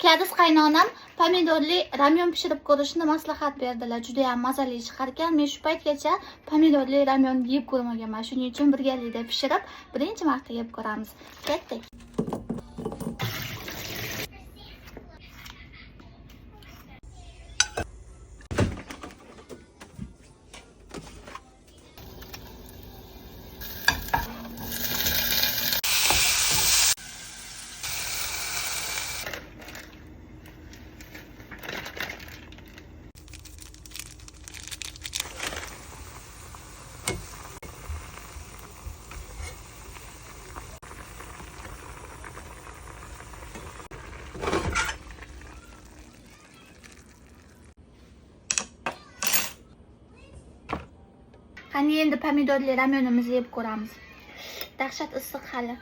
Kadiz qaynonam pomidorli ramyon pishirib ko'rishni maslahat berdilar. Juda ham mazali chiqar ekan. Men shu paytgacha pomidorli ramyon yeb ko'rmaganman. Shuning uchun birgalikda pishirib, birinchi marta yeb ko'ramiz. Ketdik. Qani endi pomidorli ramyonimizni yeb ko'ramiz. Dahshat issiq hali.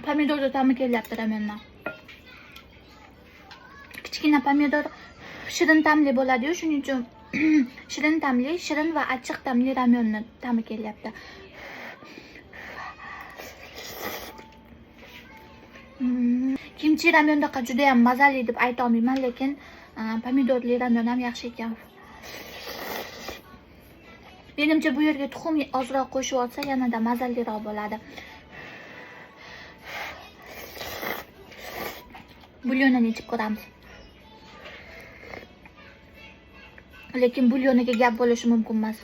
Pomidorda ta'mi kelyapti ramyondan. Kichkina pomidor shirin ta'mli bo'ladi-yu, shuning uchun shirin ta'mli, shirin va achchiq ta'mli ramyonni ta'mi kelyapti. Kimchi ramyondaqa juda ham mazali deb ayta olmayman, lekin pomidorli ramyon ham yaxshi ekan. Menimcha bu yerga tuxum ozroq qo'shib olsa yanada mazaliroq bo'ladi. Bulyonini ichib ko'ramiz. Lekin bulyoniga gap bo'lishi mumkin emas.